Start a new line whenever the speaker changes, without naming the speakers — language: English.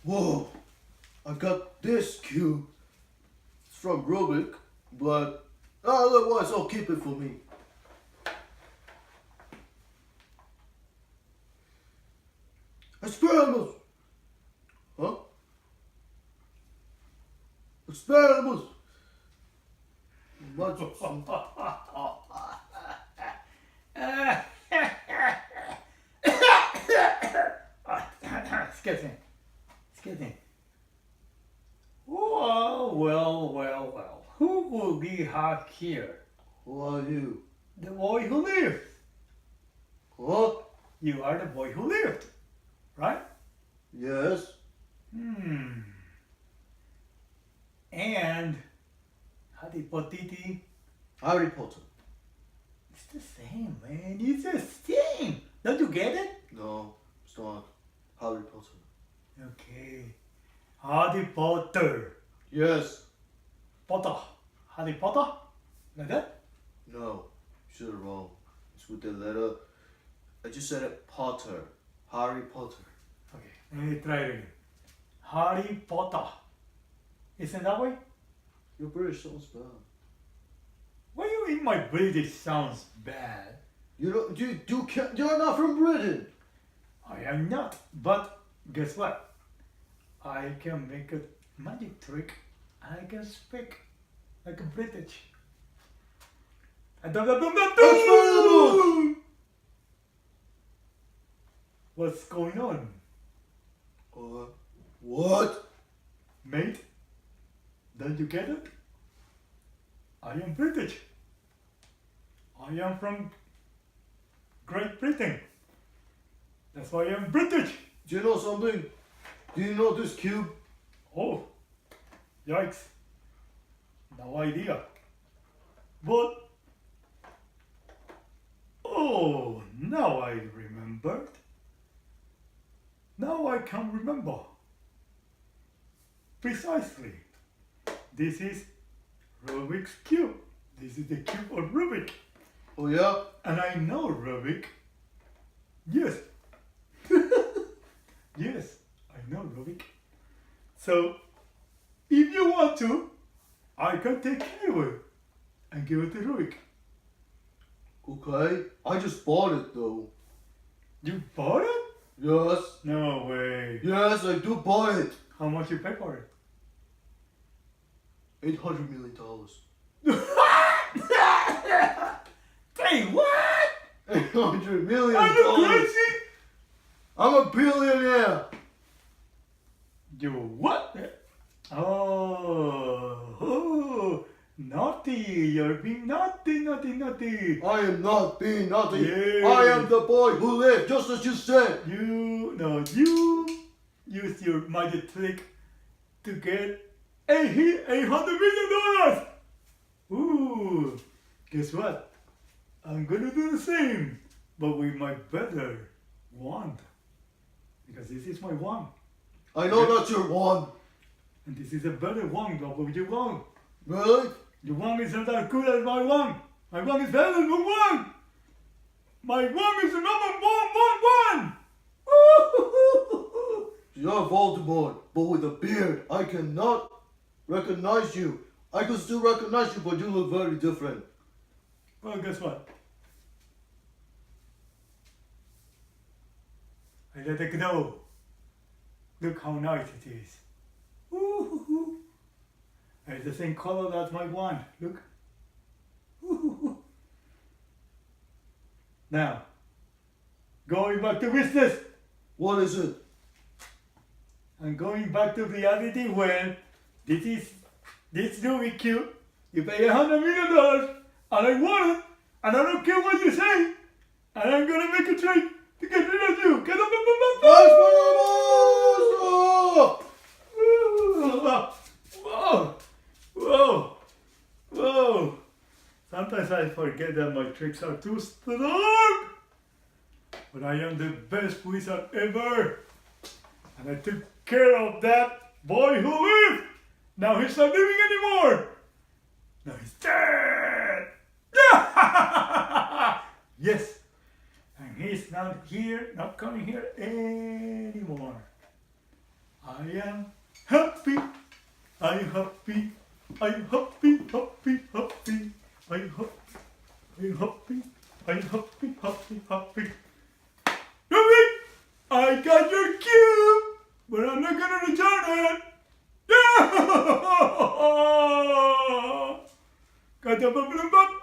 Whoa! I got this cube. It's from Rubik, but otherwise I'll keep it for me. Experiments! Huh? Experiments! What?
Excuse me. Excuse me. Well. Who will we have here?
Who are you?
The boy who lived.
What?
You are the boy who lived, right?
Yes.
And Hadi Potiti.
Harry Potter.
It's the same, man. It's the same. Don't you get it?
No, it's not. Harry Potter.
Okay. Harry Potter.
Yes.
Potter. Harry Potter? Like that?
No, you're wrong. It's with the letter. I just said it. Potter. Harry Potter.
Okay. Let me try it again. Harry Potter. Isn't that way?
Your British sounds bad.
What do you mean my British sounds bad?
You're not from Britain.
I am not. But guess what? I can make a magic trick. I can speak like a British.
Experiments!
What's going on,
What?
mate? Don't you get it? I am British. I am from Great Britain. That's why I am British.
Do you know something? Do you know this cube?
Oh, yikes. No idea. But, oh, now I remembered. Now I can remember. Precisely. This is Rubik's Cube. This is the cube of Rubik.
Oh yeah?
And I know Rubik. Yes. Yes, I know Rubik. So, if you want to, I can take care of it and give it to Rubik.
Okay. I just bought it though.
You bought it?
Yes.
No way.
Yes, I do buy it.
How much you pay for it?
$800 million.
Hey, what?
$800 million.
Are you crazy?
I'm a billionaire.
You what? Oh, naughty. You're being naughty.
I am not being naughty.
Yes.
I am the boy who lived, just as you said.
You use your magic trick to get $800 million. Ooh, guess what? I'm gonna do the same, but with my better wand. Because this is my wand.
I know that's your wand.
And this is a better wand than your wand.
Really?
Your wand isn't that good as my wand. My wand is better than your wand. My wand is the number one.
You're Voldemort, but with a beard. I cannot recognize you. I can still recognize you, but you look very different.
Well, guess what? I let it go. Look how nice it is. Ooh. It's the same color as my wand. Look. Ooh. Now, going back to business.
What is it?
I'm going back to reality when this Rubik Cube, you pay $100 million, and I want it, and I don't care what you say, and I'm gonna make a trick to get rid of you. Get up, Whoa. Sometimes I forget that my tricks are too strong, but I am the best wizard ever, and I took care of that boy who lived. Now he's not living anymore. Now he's dead. Yes. And he's not here, not coming here anymore. I I am happy. I'm happy. I'm happy, happy, happy. I'm happy. I'm happy. I'm happy, happy, happy. Rubik, I got your cube, but I'm not gonna return it. Yeah! Got the bubble bub.